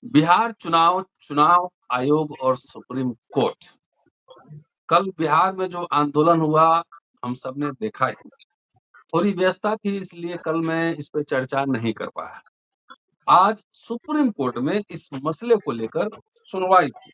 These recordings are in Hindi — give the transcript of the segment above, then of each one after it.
बिहार चुनाव, चुनाव आयोग और सुप्रीम कोर्ट। कल बिहार में जो आंदोलन हुआ, हम सबने देखा ही। थोड़ी व्यस्तता थी इसलिए कल मैं इस पे चर्चा नहीं कर पाया। आज सुप्रीम कोर्ट में इस मसले को लेकर सुनवाई थी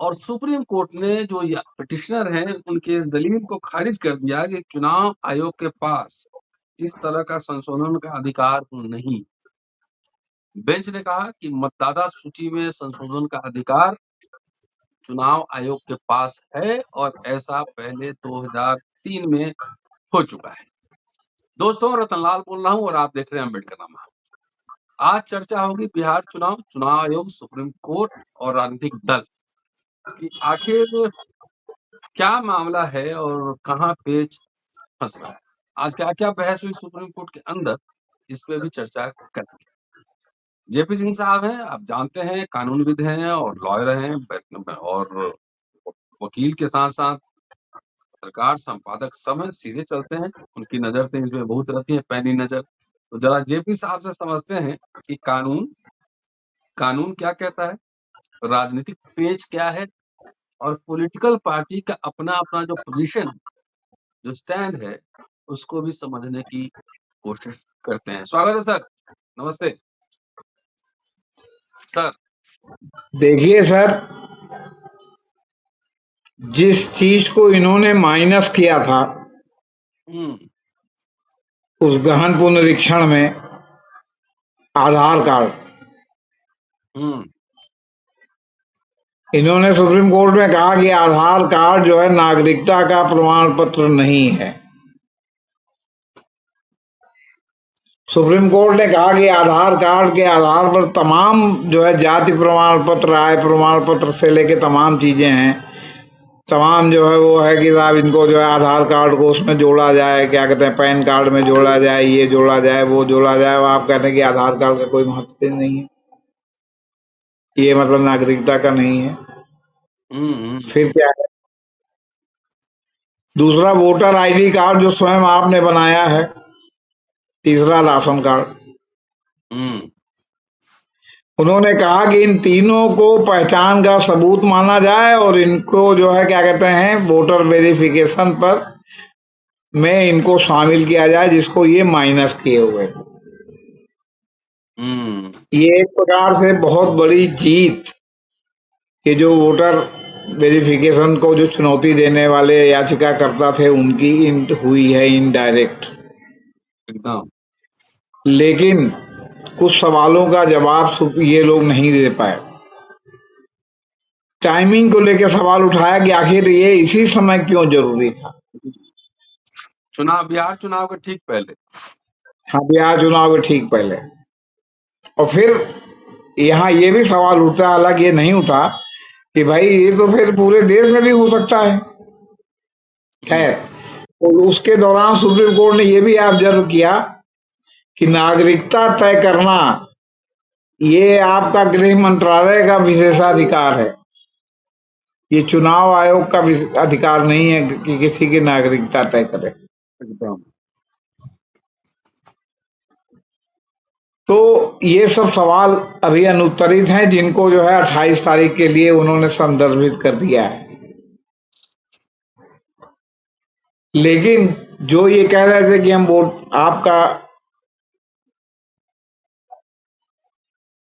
और सुप्रीम कोर्ट ने जो पिटिशनर हैं उनके इस दलील को खारिज कर दिया कि चुनाव आयोग के पास इस तरह का संशोधन का अधिकार नहीं। बेंच ने कहा कि मतदाता सूची में संशोधन का अधिकार चुनाव आयोग के पास है और ऐसा पहले 2003 में हो चुका है। दोस्तों, रतनलाल बोल रहा हूं और आप देख रहे हैं अम्बेडकरनामा। आज चर्चा होगी बिहार चुनाव, चुनाव आयोग, सुप्रीम कोर्ट और राजनीतिक दल कि आखिर क्या मामला है और कहां पेच फंस रहा है। आज क्या क्या बहस हुई सुप्रीम कोर्ट के अंदर, इस पे भी चर्चा करेंगे। जेपी सिंह साहब हैं, आप जानते हैं, कानूनविद हैं और लॉयर हैं और वकील के साथ साथ पत्रकार, संपादक सब हैं, सीधे चलते हैं। उनकी नजर तो इसमें बहुत रहती है, पैनी नजर। तो जरा जेपी साहब से समझते हैं कि कानून कानून क्या कहता है, राजनीतिक पेच क्या है और पॉलिटिकल पार्टी का अपना अपना जो पोजीशन, जो स्टैंड है, उसको भी समझने की कोशिश करते हैं। स्वागत है सर, नमस्ते सर। देखिए सर, जिस चीज को इन्होंने माइनस किया था उस गहन पुनरीक्षण में, आधार कार्ड, इन्होंने सुप्रीम कोर्ट में कहा कि आधार कार्ड जो है नागरिकता का प्रमाण पत्र नहीं है। सुप्रीम कोर्ट ने कहा कि आधार कार्ड के आधार पर तमाम जो है जाति प्रमाण पत्र, आय प्रमाण पत्र से लेके तमाम चीजें हैं, तमाम जो है वो है कि साहब इनको जो है आधार कार्ड को उसमें जोड़ा जाए, क्या कहते हैं, पैन कार्ड में जोड़ा जाए, ये जोड़ा जाए, वो जोड़ा जाए। वो आप कहते हैं कि आधार कार्ड का कोई महत्व नहीं है, ये मतलब नागरिकता का नहीं है। फिर क्या है? दूसरा, वोटर आईडी कार्ड जो स्वयं आपने बनाया है। तीसरा, राशन कार्ड। उन्होंने कहा कि इन तीनों को पहचान का सबूत माना जाए और इनको जो है क्या कहते हैं वोटर वेरिफिकेशन पर में इनको शामिल किया जाए, जिसको ये माइनस किए हुए थे। ये एक प्रकार से बहुत बड़ी जीत, ये जो वोटर वेरिफिकेशन को जो चुनौती देने वाले याचिकाकर्ता थे उनकी हुई है इनडायरेक्ट। एकदम। लेकिन कुछ सवालों का जवाब ये लोग नहीं दे पाए। टाइमिंग को लेकर सवाल उठाया कि आखिर ये इसी समय क्यों जरूरी था। बिहार चुनाव के ठीक पहले। हाँ, बिहार चुनाव के ठीक पहले। और फिर यहाँ ये भी सवाल उठता, हालांकि ये नहीं उठा, कि भाई ये तो फिर पूरे देश में भी हो सकता है। खैर, तो उसके दौरान सुप्रीम कोर्ट ने यह भी ऑब्जर्व किया कि नागरिकता तय करना ये आपका गृह मंत्रालय का विशेषाधिकार है। ये चुनाव आयोग का अधिकार नहीं है कि किसी की नागरिकता तय करे। एकदम। तो ये सब सवाल अभी अनुत्तरित हैं, जिनको जो है 28 तारीख के लिए उन्होंने संदर्भित कर दिया है। लेकिन जो ये कह रहे थे कि हम वोट आपका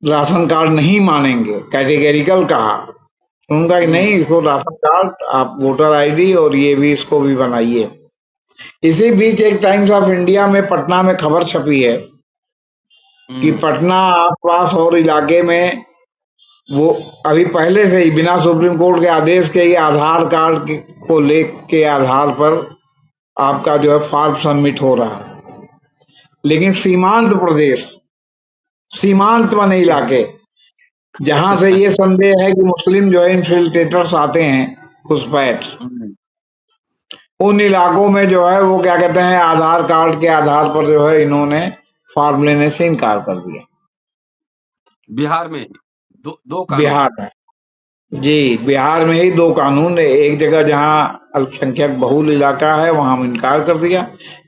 राशन कार्ड नहीं मानेंगे, कैटेगरिकल कहा, उनका कि नहीं, इसको राशन कार्ड, आप वोटर आईडी और ये भी इसको भी बनाइए। इसी बीच एक टाइम्स ऑफ इंडिया में पटना में खबर छपी है कि पटना आसपास और इलाके में वो अभी पहले से ही बिना सुप्रीम कोर्ट के आदेश के ही आधार कार्ड को लेके आधार पर आपका जो है फॉर्म सबमिट हो रहा है। लेकिन सीमांत प्रदेश, सीमांत वाले इलाके, जहां से ये संदेह है कि मुस्लिम जो है इन्फिल्ट्रेटर्स आते हैं घुसपैठ, उन इलाकों में जो है वो क्या कहते हैं आधार कार्ड के आधार पर जो है इन्होंने फॉर्म लेने से इनकार कर दिया। बिहार में दो कानून। बिहार में, जी, बिहार में ही दो कानून। एक जगह जहां अल्पसंख्यक बहुल इलाका है वहां इनकार कर दिया,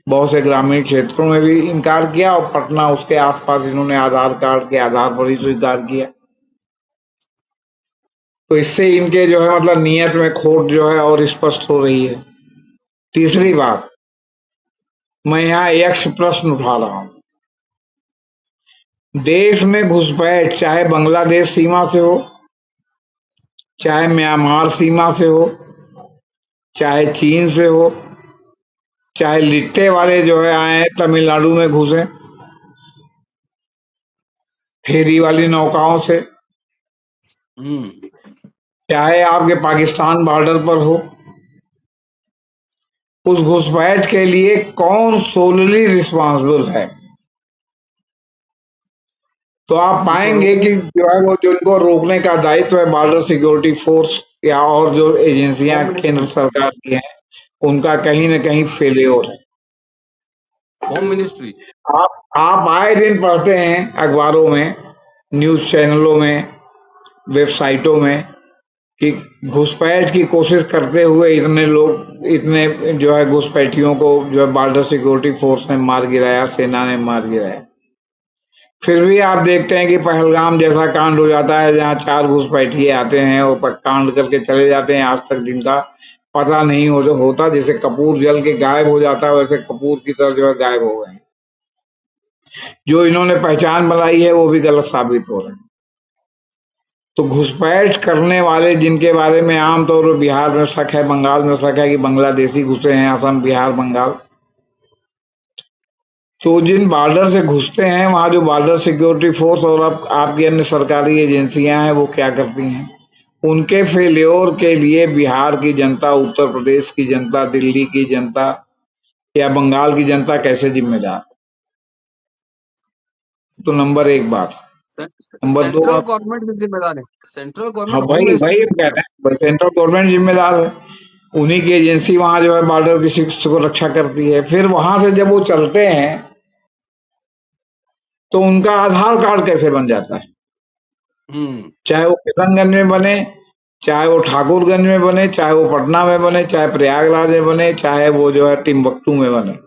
बहुत से ग्रामीण क्षेत्रों में भी इनकार किया और पटना उसके आसपास इन्होंने आधार कार्ड के आधार पर ही स्वीकार किया। तो इससे इनके जो है मतलब नियत में खोट जो है और स्पष्ट हो रही है। तीसरी बात, मैं यहाँ यक्ष प्रश्न उठा रहा हूँ। देश में घुसपैठ चाहे बांग्लादेश सीमा से हो, चाहे म्यांमार सीमा से हो, चाहे चीन से हो, चाहे लिट्टे वाले जो है आए तमिलनाडु में घुसे फेरी वाली नौकाओं से, हम्म। चाहे आपके पाकिस्तान बॉर्डर पर हो, उस घुसपैठ के लिए कौन सोलली रिस्पॉन्सिबल है? तो आप इसको पाएंगे रोकने कि जो है वो जो इनको रोकने का दायित्व है बॉर्डर सिक्योरिटी फोर्स या और जो एजेंसियां होम केंद्र मिनिस्ट्री, सरकार की हैं, उनका कहीं न कहीं फेल्योर है। Home ministry. आप आए दिन पढ़ते हैं अखबारों में, न्यूज चैनलों में, वेबसाइटों में कि घुसपैठ की कोशिश करते हुए इतने लोग, इतने जो है घुसपैठियों को जो है बॉर्डर सिक्योरिटी फोर्स ने मार गिराया, सेना ने मार गिराया। फिर भी आप देखते हैं कि पहलगाम जैसा कांड हो जाता है जहां 4 घुसपैठिए आते हैं और कांड करके चले जाते हैं, आज तक जिनका पता नहीं होता। जैसे कपूर जल के गायब हो जाता है वैसे कपूर की तरह जो है गायब हो गए। जो इन्होंने पहचान बनाई है वो भी गलत साबित हो रहे हैं। तो घुसपैठ करने वाले जिनके बारे में आमतौर पर बिहार में शक है, बंगाल में शक है कि बांग्लादेशी घुसे हैं, असम बिहार बंगाल, तो जिन बॉर्डर से घुसते हैं वहां जो बॉर्डर सिक्योरिटी फोर्स और अब आपकी अन्य सरकारी एजेंसियां हैं वो क्या करती हैं? उनके फेल्योर के लिए बिहार की जनता, उत्तर प्रदेश की जनता, दिल्ली की जनता या बंगाल की जनता कैसे जिम्मेदार? तो नंबर एक बात। नंबर दो सेंट्रल आप, गवर्नमेंट की जिम्मेदारी है, सेंट्रल हाँ गवर्नमेंट होम भाई मिनिस्ट्री भाई की हम कहते जिम्मेदारी। हैं सेंट्रल गवर्नमेंट जिम्मेदार है। उन्हीं की एजेंसी वहां जो है बॉर्डर की को रक्षा करती है। फिर वहां से जब वो चलते हैं तो उनका आधार कार्ड कैसे बन जाता है? हम्म। चाहे वो किशनगंज में बने, चाहे वो ठाकुरगंज में बने, चाहे वो पटना में बने, चाहे प्रयागराज में बने, चाहे वो जो है टिम्बकटू में बने,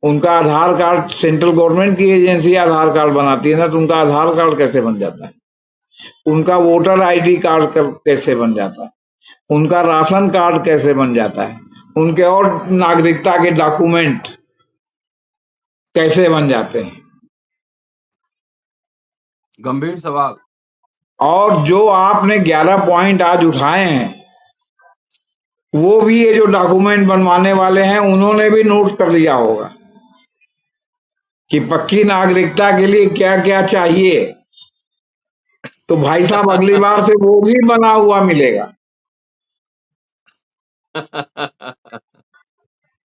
उनका आधार कार्ड सेंट्रल गवर्नमेंट की एजेंसी आधार कार्ड बनाती है ना, तो उनका आधार कार्ड कैसे बन जाता है? उनका वोटर आईडी कार्ड कैसे बन जाता है? उनका राशन कार्ड कैसे बन जाता है? उनके और नागरिकता के डॉक्यूमेंट कैसे बन जाते हैं? गंभीर सवाल। और जो आपने 11 पॉइंट आज उठाए हैं वो भी ये जो डॉक्यूमेंट बनवाने वाले हैं उन्होंने भी नोट कर लिया होगा कि पक्की नागरिकता के लिए क्या क्या चाहिए। तो भाई साहब अगली बार से वो भी बना हुआ मिलेगा।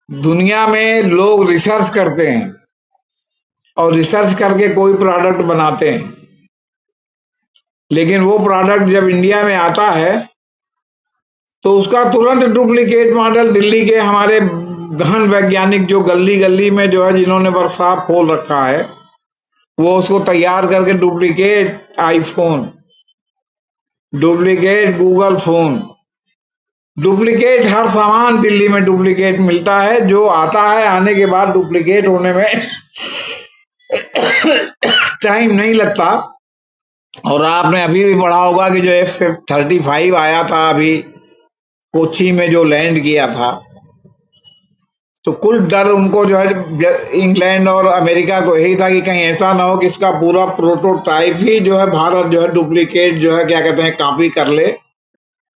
दुनिया में लोग रिसर्च करते हैं और रिसर्च करके कोई प्रोडक्ट बनाते हैं, लेकिन वो प्रोडक्ट जब इंडिया में आता है तो उसका तुरंत डुप्लीकेट मॉडल दिल्ली के हमारे गहन वैज्ञानिक जो गली गली में जो है जिन्होंने वर्कशॉप खोल रखा है वो उसको तैयार करके duplicate iPhone, duplicate Google phone, duplicate हर सामान दिल्ली में डुप्लीकेट मिलता है। जो आता है आने के बाद डुप्लीकेट होने में टाइम नहीं लगता। और आपने अभी भी पढ़ा होगा कि जो F-35 आया था अभी कोच्चि में जो लैंड किया था, तो कुल डर उनको जो है इंग्लैंड और अमेरिका को यही था कि कहीं ऐसा ना हो कि इसका पूरा प्रोटोटाइप ही जो है भारत जो है डुप्लीकेट जो है क्या कहते हैं कॉपी कर ले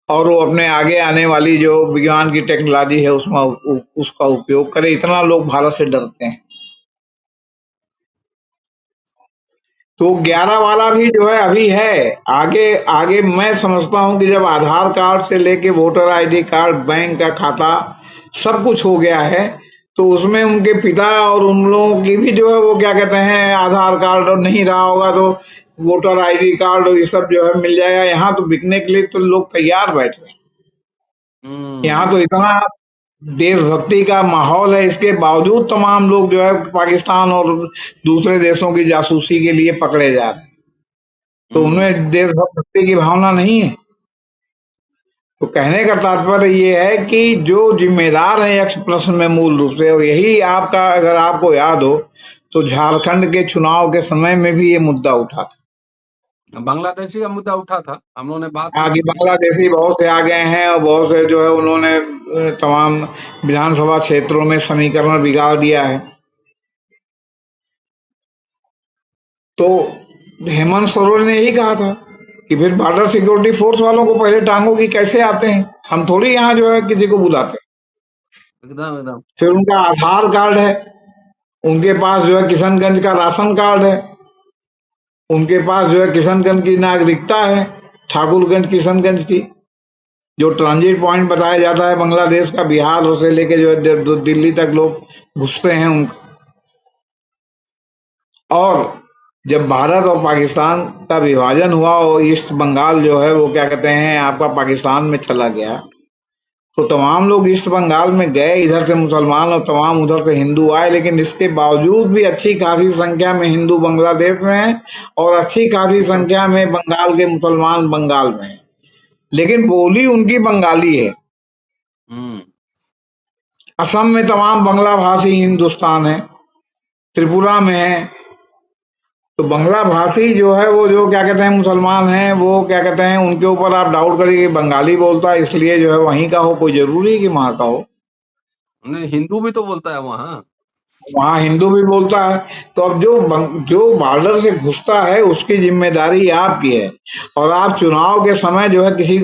और वो अपने आगे आने वाली जो विज्ञान की टेक्नोलॉजी है उसमें उसका उपयोग करे। इतना लोग भारत से डरते हैं। तो 11 वाला भी जो है अभी है। आगे आगे मैं समझता हूं कि जब आधार कार्ड से लेके वोटर आईडी कार्ड, बैंक का खाता सब कुछ हो गया है तो उसमें उनके पिता और उन लोगों की भी जो है वो क्या कहते हैं आधार कार्ड और नहीं रहा होगा तो वोटर आईडी कार्ड और ये सब जो है मिल जाएगा। यहाँ तो बिकने के लिए तो लोग तैयार बैठे हैं। यहाँ तो हम्म। इतना देशभक्ति का माहौल है, इसके बावजूद तमाम लोग जो है पाकिस्तान और दूसरे देशों की जासूसी के लिए पकड़े जा रहे हैं। तो हम्म। उनमें देशभक्ति की भावना नहीं है। तो कहने का तात्पर्य ये है कि जो जिम्मेदार है एक्स प्रश्न में मूल रूप से, और यही आपका, अगर आपको याद हो तो झारखंड के चुनाव के समय में भी ये मुद्दा उठा था। बांग्लादेशी का मुद्दा उठा था, हम लोगों ने बात भी आगे की थी। बांग्लादेशी बहुत से आ गए हैं और बहुत से जो है उन्होंने तमाम विधानसभा क्षेत्रों में समीकरण बिगाड़ दिया है। तो हेमंत सोरेन ने यही कहा था कि फिर बॉर्डर सिक्योरिटी फोर्स वालों को पहले टांगो कि कैसे आते हैं, हम थोड़ी यहाँ जो है किसी को बुलाते हैं। एकदम एकदम। फिर उनका आधार कार्ड है, उनके पास जो है किशनगंज का राशन कार्ड है, उनके पास जो है किशनगंज की नागरिकता है, ठाकुरगंज किशनगंज की, जो ट्रांजिट पॉइंट बताया जाता है बांग्लादेश का, बिहार से लेके जो है दिल्ली तक लोग घुसते हैं उनका। और जब भारत और पाकिस्तान का विभाजन हुआ और ईस्ट बंगाल जो है वो क्या कहते हैं आपका पाकिस्तान में चला गया, तो तमाम लोग ईस्ट बंगाल में गए, इधर से मुसलमान और तमाम उधर से हिंदू आए, लेकिन इसके बावजूद भी अच्छी खासी संख्या में हिंदू बांग्लादेश में है और अच्छी खासी एकदम। संख्या में बंगाल के मुसलमान बंगाल में है, लेकिन बोली उनकी बंगाली है। हम्म। असम में तमाम बांग्ला भाषी हिंदुस्तान है, त्रिपुरा में है, तो बांग्ला भाषी जो है वो जो क्या कहते हैं मुसलमान हैं, वो क्या कहते हैं उनके ऊपर आप डाउट करिए कि बंगाली बोलता है इसलिए जो है वहीं का हो, कोई जरूरी है कि वहां का हो। नहीं, हिंदू भी तो बोलता है वहाँ। वहां हिंदू भी बोलता है। तो अब जो बॉर्डर से घुसता है उसकी जिम्मेदारी आपकी है, और आप चुनाव के समय जो है किसी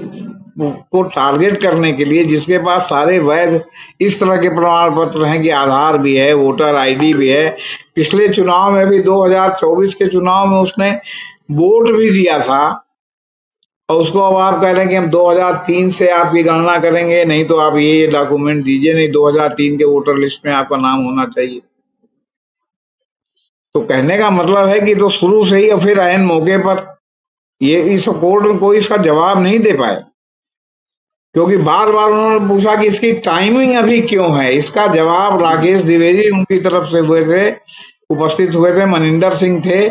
को टारगेट करने के लिए, जिसके पास सारे वैध इस तरह के प्रमाण पत्र हैं कि आधार भी है, वोटर आईडी भी है, पिछले चुनाव में भी 2024 के चुनाव में उसने वोट भी दिया था, और उसको अब आप कह रहे हैं कि हम 2003 से आपकी गणना करेंगे, नहीं तो आप ये डॉक्यूमेंट दीजिए, नहीं 2003 के वोटर लिस्ट में आपका नाम होना चाहिए। तो कहने का मतलब है कि तो शुरू से ही और फिर ऐन मौके पर ये इस कोर्ट में कोई इसका जवाब नहीं दे पाए, क्योंकि बार बार उन्होंने पूछा कि इसकी टाइमिंग अभी क्यों है। इसका जवाब राकेश द्विवेदी उनकी तरफ से हुए थे, उपस्थित हुए थे, मनिंदर सिंह थे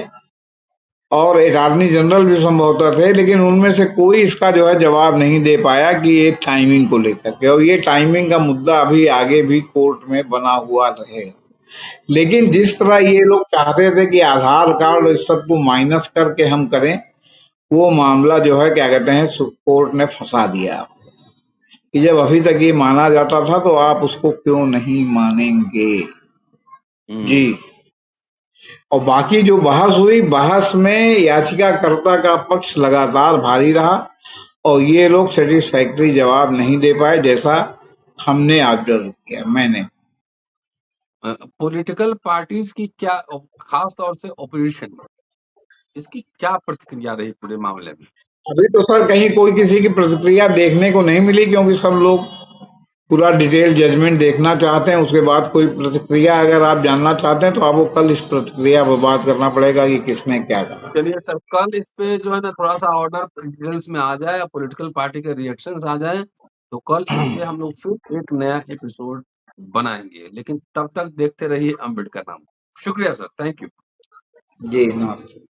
और अटॉर्नी जनरल भी संभवतः थे, लेकिन उनमें से कोई इसका जो है जवाब नहीं दे पाया कि ये टाइमिंग को लेकर के, और ये टाइमिंग का मुद्दा अभी आगे भी कोर्ट में बना हुआ रहेगा। लेकिन जिस तरह ये लोग चाहते थे कि आधार कार्ड इस सबको माइनस करके हम करें, वो मामला जो है क्या कहते हैं कोर्ट ने फंसा दिया कि जब अभी तक ये माना जाता था तो आप उसको क्यों नहीं मानेंगे। जी। हम्म। और बाकी जो बहस हुई, बहस में याचिकाकर्ता का पक्ष लगातार भारी रहा और ये लोग सेटिस्फैक्ट्री जवाब नहीं दे पाए, जैसा हमने ऑब्जर्व किया, मैंने। पॉलिटिकल पार्टीज की क्या, खास तौर से ओपोजिशन, इसकी क्या प्रतिक्रिया रही पूरे मामले में? अभी तो सर कहीं कोई किसी की प्रतिक्रिया देखने को नहीं मिली, क्योंकि सब लोग पूरा डिटेल जजमेंट देखना चाहते हैं। उसके बाद कोई प्रतिक्रिया अगर आप जानना चाहते हैं तो आपको कल इस प्रतिक्रिया पर बात करना पड़ेगा कि किसने क्या कहा। चलिए सर, कल इस पे जो है ना थोड़ा सा ऑर्डर डिटेल्स में आ जाए, पॉलिटिकल पार्टी के रिएक्शंस आ जाए, तो कल इस पे हम लोग फिर एक नया एपिसोड बनाएंगे। लेकिन तब तक देखते रहिए अम्बेडकर नाम। शुक्रिया सर, थैंक यू। जी नमस्ते।